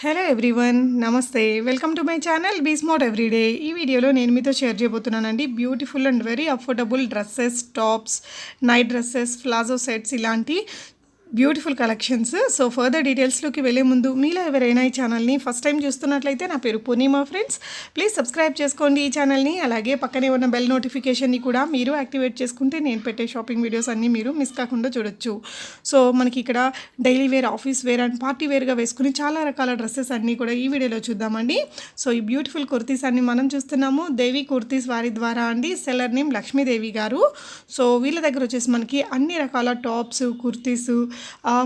Hello everyone, నమస్తే. Welcome to my channel be smart everyday. ఈ వీడియోలో నేను మీతో షేర్ చేయబోతున్నానండి beautiful and very affordable dresses, tops, night dresses, palazzo sets ఇలాంటి బ్యూటిఫుల్ కలెక్షన్స్. సో ఫర్దర్ డీటెయిల్స్లోకి వెళ్ళే ముందు మీలో ఎవరైనా ఈ ఛానల్ని ఫస్ట్ టైం చూస్తున్నట్లయితే నా పేరు పూర్ణిమా ఫ్రెండ్స్. ప్లీజ్ సబ్స్క్రైబ్ చేసుకోండి ఈ ఛానల్ని. అలాగే పక్కనే ఉన్న బెల్ నోటిఫికేషన్ని కూడా మీరు యాక్టివేట్ చేసుకుంటే నేను పెట్టే షాపింగ్ వీడియోస్ అన్నీ మీరు మిస్ కాకుండా చూడొచ్చు. సో మనకి ఇక్కడ daily wear, office wear and party వేర్గా వేసుకుని చాలా రకాల డ్రెస్సెస్ అన్నీ కూడా ఈ వీడియోలో చూద్దామండి. సో ఈ బ్యూటిఫుల్ కుర్తీస్ అన్ని మనం చూస్తున్నాము దేవి కుర్తీస్ వారి ద్వారా అండి. సెల్లర్ నేమ్ లక్ష్మీదేవి గారు. సో వీళ్ళ దగ్గర వచ్చేసి మనకి అన్ని రకాల టాప్స్, కుర్తీస్,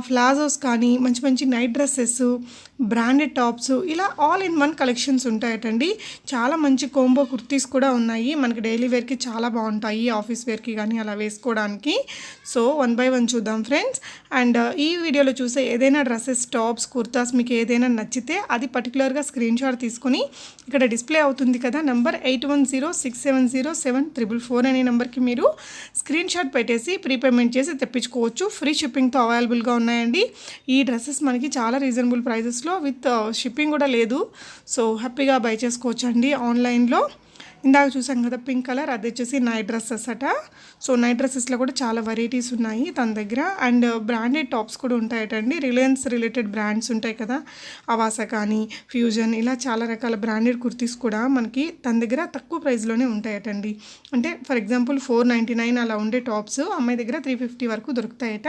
ప్లాజోస్ కానీ మంచి మంచి నైట్ డ్రెస్సెస్, బ్రాండెడ్ టాప్స్ ఇలా ఆల్ ఇన్ వన్ కలెక్షన్స్ ఉంటాయటండి. చాలా మంచి కోంబో కుర్తీస్ కూడా ఉన్నాయి. మనకి డైలీ వేర్కి చాలా బాగుంటాయి, ఆఫీస్ వేర్కి కానీ అలా వేసుకోవడానికి. సో వన్ బై వన్ చూద్దాం ఫ్రెండ్స్. అండ్ ఈ వీడియోలో చూసే ఏదైనా డ్రెస్సెస్, టాప్స్, కుర్తాస్ మీకు ఏదైనా నచ్చితే అది పర్టికులర్గా స్క్రీన్ షాట్ తీసుకొని ఇక్కడ డిస్ప్లే అవుతుంది కదా నెంబర్ 8106707444 అనే నెంబర్కి మీరు స్క్రీన్ షాట్ పెట్టేసి ప్రీపేమెంట్ చేసి తెప్పించుకోవచ్చు. ఫ్రీ షిప్పింగ్తో అవైలబుల్గా ఉన్నాయండి. ఈ డ్రెస్సెస్ మనకి చాలా రీజనబుల్ ప్రైజెస్లో విత్ షిప్పింగ్ కూడా లేదు. సో హ్యాపీగా బై చేసుకోవచ్చు అండి ఆన్లైన్లో. ఇందాక చూసాం కదా పింక్ కలర్, అది వచ్చేసి నైట్ డ్రెస్సెస్ అట. సో నైట్ డ్రెస్సెస్లో కూడా చాలా వెరైటీస్ ఉన్నాయి తన దగ్గర. అండ్ బ్రాండెడ్ టాప్స్ కూడా ఉంటాయటండి. రిలయన్స్ రిలేటెడ్ బ్రాండ్స్ ఉంటాయి కదా, అవాసా కానీ, ఫ్యూజన్, ఇలా చాలా రకాల బ్రాండెడ్ కుర్తీస్ కూడా మనకి తన దగ్గర తక్కువ ప్రైస్లోనే ఉంటాయటండి. అంటే ఫర్ ఎగ్జాంపుల్ 499 అలా ఉండే టాప్స్ అమ్మాయి దగ్గర 350 వరకు దొరుకుతాయట.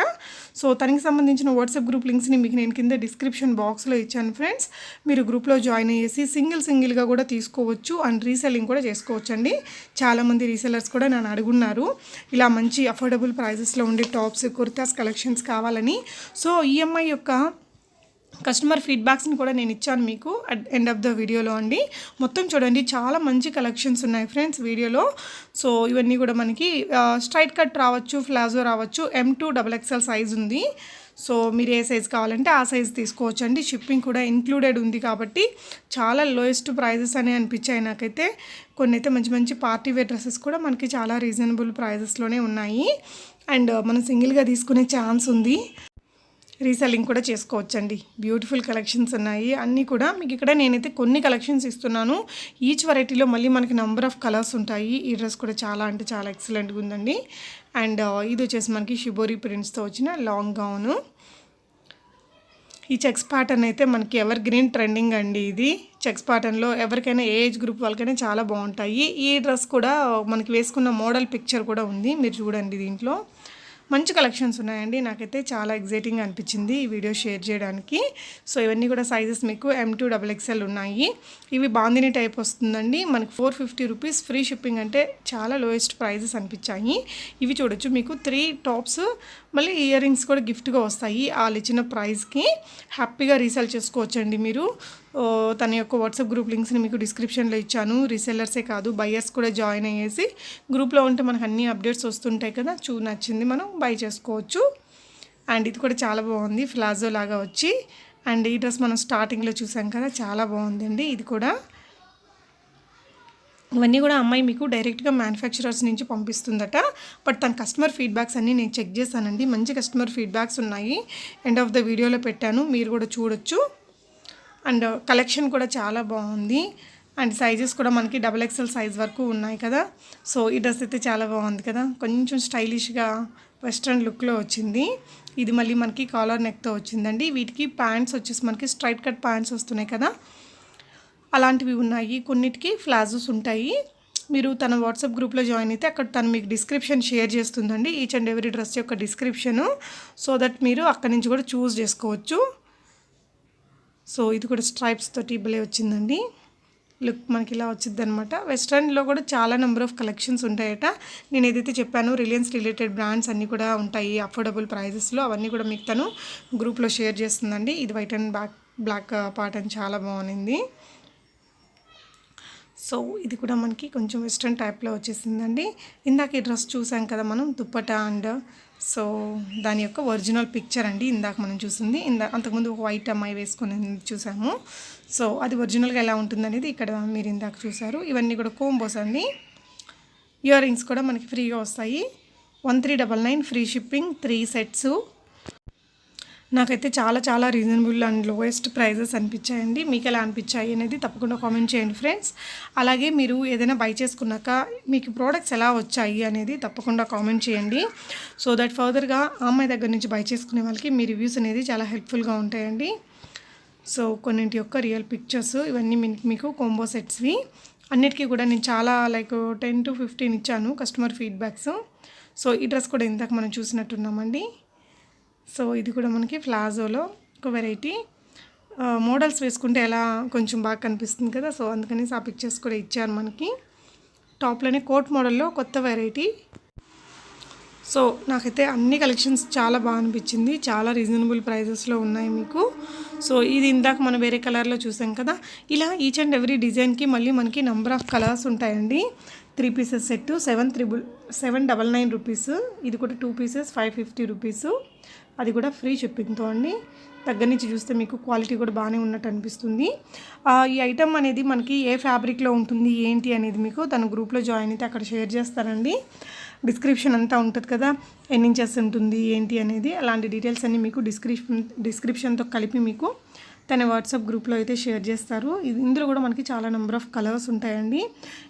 సో తనకి సంబంధించిన వాట్సాప్ గ్రూప్ లింక్స్ని మీకు నేను కింద డిస్క్రిప్షన్ బాక్స్లో ఇచ్చాను ఫ్రెండ్స్. మీరు గ్రూప్లో జాయిన్ అయ్యేసి సింగిల్గా కూడా తీసుకోవచ్చు అండ్ రీసెల్లింగ్ కూడా చేసుకోవచ్చండి. చాలామంది రీసెలర్స్ కూడా నన్ను అడుగున్నారు ఇలా మంచి అఫోర్డబుల్ ప్రైజెస్లో ఉండే టాప్స్, కుర్తాస్ కలెక్షన్స్ కావాలని. సో ఈఎంఐ యొక్క కస్టమర్ ఫీడ్బ్యాక్స్ని కూడా నేను ఇచ్చాను మీకు అట్ ఎండ్ ఆఫ్ ద వీడియోలో అండి. మొత్తం చూడండి, చాలా మంచి కలెక్షన్స్ ఉన్నాయి ఫ్రెండ్స్ వీడియోలో. సో ఇవన్నీ కూడా మనకి స్ట్రైట్ కట్ రావచ్చు, ప్లాజో రావచ్చు, M2XXL సైజ్ ఉంది. సో మీరు ఏ సైజ్ కావాలంటే ఆ సైజ్ తీసుకోవచ్చు అండి. షిప్పింగ్ కూడా ఇంక్లూడెడ్ ఉంది కాబట్టి చాలా లోయెస్ట్ ప్రైజెస్ అనే అనిపించాయి నాకైతే. కొన్ని అయితే మంచి మంచి పార్టీ వేర్ డ్రెస్సెస్ కూడా మనకి చాలా రీజనబుల్ ప్రైజెస్లోనే ఉన్నాయి. అండ్ మనం సింగిల్గా తీసుకునే ఛాన్స్ ఉంది, రీసెల్లింగ్ కూడా చేసుకోవచ్చండి. బ్యూటిఫుల్ కలెక్షన్స్ ఉన్నాయి అన్నీ కూడా. మీకు ఇక్కడ నేనైతే కొన్ని కలెక్షన్స్ ఇస్తున్నాను. ఈచ్ వెరైటీలో మళ్ళీ మనకి నెంబర్ ఆఫ్ కలర్స్ ఉంటాయి. ఈ డ్రెస్ కూడా చాలా అంటే చాలా ఎక్సలెంట్గా ఉందండి. అండ్ ఇది వచ్చేసి మనకి షిబోరి ప్రింట్స్తో వచ్చిన లాంగ్ గౌను. ఈ చెక్స్ ప్యాటర్న్ అయితే మనకి ఎవర్ గ్రీన్ ట్రెండింగ్ అండి. ఇది చెక్స్ ప్యాటర్న్లో ఎవరికైనా ఏజ్ గ్రూప్ వాళ్ళకైనా చాలా బాగుంటాయి. ఈ డ్రెస్ కూడా మనకి వేసుకున్న మోడల్ పిక్చర్ కూడా ఉంది, మీరు చూడండి. దీంట్లో మంచి కలెక్షన్స్ ఉన్నాయండి. నాకైతే చాలా ఎగ్జైటింగ్ అనిపించింది ఈ వీడియో షేర్ చేయడానికి. సో ఇవన్నీ కూడా సైజెస్ మీకు M2XXL ఉన్నాయి. ఇవి బాందిని టైప్ వస్తుందండి. మనకి 450 రూపీస్ ఫ్రీ షిప్పింగ్, అంటే చాలా లోయెస్ట్ ప్రైజెస్ అనిపించాయి. ఇవి చూడొచ్చు, మీకు 3 టాప్స్ మళ్ళీ ఇయర్ రింగ్స్ కూడా గిఫ్ట్గా వస్తాయి. వాళ్ళు ఇచ్చిన ప్రైస్కి హ్యాపీగా రీసేల్ చేసుకోవచ్చండి మీరు. తన యొక్క వాట్సాప్ గ్రూప్ లింక్స్ని మీకు డిస్క్రిప్షన్లో ఇచ్చాను. రీసెల్లర్సే కాదు, బయ్యర్స్ కూడా జాయిన్ అయ్యేసి గ్రూప్లో ఉంటే మనకు అన్ని అప్డేట్స్ వస్తుంటాయి కదా, నచ్చింది మనం బై చేసుకోవచ్చు. అండ్ ఇది కూడా చాలా బాగుంది, ప్లాజో లాగా వచ్చి. అండ్ ఈ డ్రెస్ మనం స్టార్టింగ్లో చూసాం కదా, చాలా బాగుందండి ఇది కూడా. ఇవన్నీ కూడా అమ్మాయి మీకు డైరెక్ట్గా మ్యానుఫ్యాక్చరర్స్ నుంచి పంపిస్తుందట. బట్ తన కస్టమర్ ఫీడ్బ్యాక్స్ అన్నీ నేను చెక్ చేశానండి. మంచి కస్టమర్ ఫీడ్బ్యాక్స్ ఉన్నాయి, ఎండ్ ఆఫ్ ద వీడియోలో పెట్టాను, మీరు కూడా చూడొచ్చు. అండ్ కలెక్షన్ కూడా చాలా బాగుంది. అండ్ సైజెస్ కూడా మనకి XXL సైజ్ వరకు ఉన్నాయి కదా. సో ఈ డ్రెస్ అయితే చాలా బాగుంది కదా, కొంచెం స్టైలిష్గా వెస్ట్రన్ లుక్లో వచ్చింది. ఇది మళ్ళీ మనకి కాలర్ నెక్తో వచ్చిందండి. వీటికి ప్యాంట్స్ వచ్చేసి మనకి స్ట్రైట్ కట్ ప్యాంట్స్ వస్తున్నాయి కదా, అలాంటివి ఉన్నాయి. కొన్నిటికి ప్లాజోస్ ఉంటాయి. మీరు తన వాట్సాప్ గ్రూప్లో జాయిన్ అయితే అక్కడ తను మీకు డిస్క్రిప్షన్ షేర్ చేస్తుందండి, ఈచ్ అండ్ ఎవ్రీ డ్రెస్ యొక్క డిస్క్రిప్షను. సో దట్ మీరు అక్కడి నుంచి కూడా చూస్ చేసుకోవచ్చు. సో ఇది కూడా స్ట్రైప్స్ తోటి భలే వచ్చిందండి. లుక్ మనకి ఇలా వచ్చింది అనమాట. వెస్ట్రన్లో కూడా చాలా నెంబర్ ఆఫ్ కలెక్షన్స్ ఉంటాయట. నేను ఏదైతే చెప్పాను రిలయన్స్ రిలేటెడ్ బ్రాండ్స్ అన్నీ కూడా ఉంటాయి అఫోర్డబుల్ ప్రైజెస్లో, అవన్నీ కూడా మీకు తను గ్రూప్లో షేర్ చేస్తుందండి. ఇది వైట్ అండ్ బ్లాక్ ప్యాటర్న్ చాలా బాగుంది. సో ఇది కూడా మనకి కొంచెం వెస్ట్రన్ టైప్లో వచ్చేసిందండి. ఇందాక ఈ డ్రెస్ చూసాం కదా మనం, దుప్పటా అండ్ సో దాని యొక్క ఒరిజినల్ పిక్చర్ అండి ఇందాక మనం చూసింది. అంతకుముందు ఒక వైట్ అమ్మాయి వేసుకొని చూసాము. సో అది ఒరిజినల్గా ఎలా ఉంటుందనేది ఇక్కడ మీరు ఇందాక చూసారు. ఇవన్నీ కూడా కోంబోస్ అండి. ఇయర్ రింగ్స్ కూడా మనకి ఫ్రీగా వస్తాయి. 1399 ఫ్రీ షిప్పింగ్, 3 సెట్స్. నాకైతే చాలా చాలా రీజనబుల్ అండ్ లోయెస్ట్ ప్రైజెస్ అనిపించాయండి. మీకు ఎలా అనిపించాయి అనేది తప్పకుండా కామెంట్ చేయండి ఫ్రెండ్స్. అలాగే మీరు ఏదైనా బై చేసుకున్నాక మీకు ప్రోడక్ట్స్ ఎలా వచ్చాయి అనేది తప్పకుండా కామెంట్ చేయండి. సో దట్ ఫర్దర్గా అమ్మాయి దగ్గర నుంచి బై చేసుకునే వాళ్ళకి మీ రివ్యూస్ అనేది చాలా హెల్ప్ఫుల్గా ఉంటాయండి. సో కొన్నింటి యొక్క రియల్ పిక్చర్స్ ఇవన్నీ మీకు కాంబో సెట్స్వి. అన్నిటికీ కూడా నేను చాలా లైక్ 10 to 15 ఇచ్చాను కస్టమర్ ఫీడ్బ్యాక్స్. సో ఈ డ్రెస్ కూడా ఇందాక మనం చూసినట్టున్నామండి. సో ఇది కూడా మనకి ప్లాజోలో ఒక వెరైటీ. మోడల్స్ వేసుకుంటే ఎలా కొంచెం బాగా కనిపిస్తుంది కదా, సో అందుకని ఆ పిక్చర్స్ కూడా ఇచ్చారు మనకి. టాప్లోనే కోట్ మోడల్లో కొత్త వెరైటీ. సో నాకైతే అన్ని కలెక్షన్స్ చాలా బాగా అనిపించింది. చాలా రీజనబుల్ ప్రైజెస్లో ఉన్నాయి మీకు. సో ఇది ఇందాక మనం వేరే కలర్లో చూసాం కదా, ఇలా ఈచ్ అండ్ ఎవ్రీ డిజైన్కి మళ్ళీ మనకి నెంబర్ ఆఫ్ కలర్స్ ఉంటాయండి. 3 పీసెస్ సెట్ 799 రూపీస్. ఇది కూడా 2 పీసెస్ 550 రూపీస్. అది కూడా ఫ్రీ షిప్పింగ్తో అండి. దగ్గర నుంచి చూస్తే మీకు క్వాలిటీ కూడా బాగానే ఉన్నట్టు అనిపిస్తుంది. ఈ ఐటమ్ అనేది మనకి ఏ ఫ్యాబ్రిక్లో ఉంటుంది ఏంటి అనేది మీకు తన గ్రూప్లో జాయిన్ అయితే అక్కడ షేర్ చేస్తారండి. డిస్క్రిప్షన్ అంతా ఉంటుంది కదా, ఎన్ని ఇంచెస్ ఉంటుంది ఏంటి అనేది, అలాంటి డీటెయిల్స్ అన్నీ మీకు డిస్క్రిప్షన్తో కలిపి మీకు తన వాట్సాప్ గ్రూప్లో అయితే షేర్ చేస్తారు. ఇందులో కూడా మనకి చాలా నెంబర్ ఆఫ్ కలర్స్ ఉంటాయండి.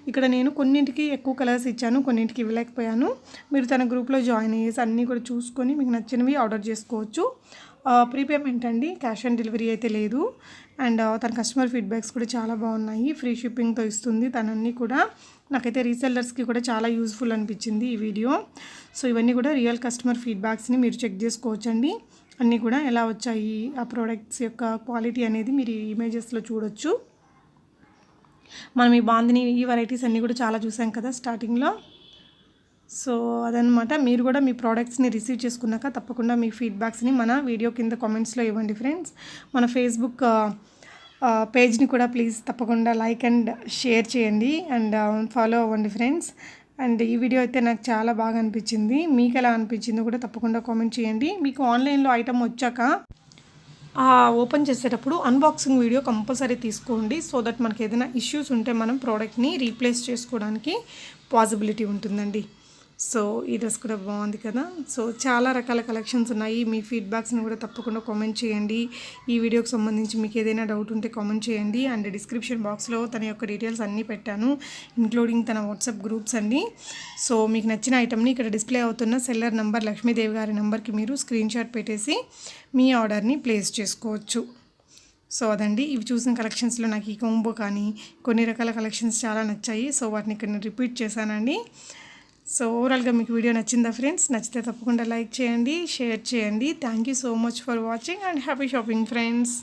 ఇక్కడ నేను కొన్నింటికి ఎక్కువ కలర్స్ ఇచ్చాను, కొన్నింటికి ఇవ్వలేకపోయాను. మీరు తన గ్రూప్లో జాయిన్ అయ్యేసి అన్నీ కూడా చూసుకొని మీకు నచ్చినవి ఆర్డర్ చేసుకోవచ్చు. ప్రీపేమెంట్ అండి, క్యాష్ ఆన్ డెలివరీ అయితే లేదు. అండ్ తన కస్టమర్ ఫీడ్బ్యాక్స్ కూడా చాలా బాగున్నాయి. ఫ్రీ షిప్పింగ్తో ఇస్తుంది తనన్నీ కూడా. నాకైతే రీసెల్లర్స్కి కూడా చాలా యూజ్ఫుల్ అనిపించింది ఈ వీడియో. సో ఇవన్నీ కూడా రియల్ కస్టమర్ ఫీడ్బ్యాక్స్ని మీరు చెక్ చేసుకోవచ్చండి. అన్నీ కూడా ఎలా వచ్చాయి, ఆ ప్రోడక్ట్స్ యొక్క క్వాలిటీ అనేది మీరు ఇమేజెస్లో చూడొచ్చు. మనం ఈ బాందిని ఈ వెరైటీస్ అన్నీ కూడా చాలా చూసాం కదా స్టార్టింగ్లో. సో అదనమాట. మీరు కూడా మీ ప్రోడక్ట్స్ని రిసీవ్ చేసుకున్నాక తప్పకుండా మీ ఫీడ్బ్యాక్స్ని మన వీడియో కింద కామెంట్స్లో ఇవ్వండి ఫ్రెండ్స్. మన ఫేస్బుక్ పేజ్ని కూడా ప్లీజ్ తప్పకుండా లైక్ అండ్ షేర్ చేయండి అండ్ ఫాలో అవ్వండి ఫ్రెండ్స్. అండ్ ఈ వీడియో అయితే నాకు చాలా బాగా అనిపించింది. మీకు ఎలా అనిపించిందో కూడా తప్పకుండా కామెంట్ చేయండి. మీకు ఆన్లైన్లో ఐటమ్ వచ్చాక ఓపెన్ చేసేటప్పుడు అన్బాక్సింగ్ వీడియో కంపల్సరీ తీసుకోండి. సో దట్ మనకి ఏదైనా ఇష్యూస్ ఉంటే మనం ప్రోడక్ట్ని రీప్లేస్ చేసుకోవడానికి పాసిబిలిటీ ఉంటుందండి. సో ఈ డ్రెస్ కూడా బాగుంది కదా. సో చాలా రకాల కలెక్షన్స్ ఉన్నాయి. మీ ఫీడ్బ్యాక్స్ని కూడా తప్పకుండా కామెంట్ చేయండి. ఈ వీడియోకి సంబంధించి మీకు ఏదైనా డౌట్ ఉంటే కామెంట్ చేయండి. అండ్ డిస్క్రిప్షన్ బాక్స్లో తన యొక్క డీటెయిల్స్ అన్నీ పెట్టాను, ఇంక్లూడింగ్ తన వాట్సాప్ గ్రూప్స్ అండి. సో మీకు నచ్చిన ఐటమ్ని ఇక్కడ డిస్ప్లే అవుతున్న సెల్లర్ నెంబర్ లక్ష్మీదేవి గారి నెంబర్కి మీరు స్క్రీన్ షాట్ పెట్టేసి మీ ఆర్డర్ని ప్లేస్ చేసుకోవచ్చు. సో అదండి, ఇవి చూసిన కలెక్షన్స్లో నాకు ఈ కాంబో కానీ కొన్ని రకాల కలెక్షన్స్ చాలా నచ్చాయి. సో వాటిని ఇక్కడ నేను రిపీట్ చేశానండి. సో ఓవరాల్గా మీకు వీడియో నచ్చిందా ఫ్రెండ్స్? నచ్చితే తప్పకుండా లైక్ చేయండి, షేర్ చేయండి. Thank you so much for watching and happy shopping friends.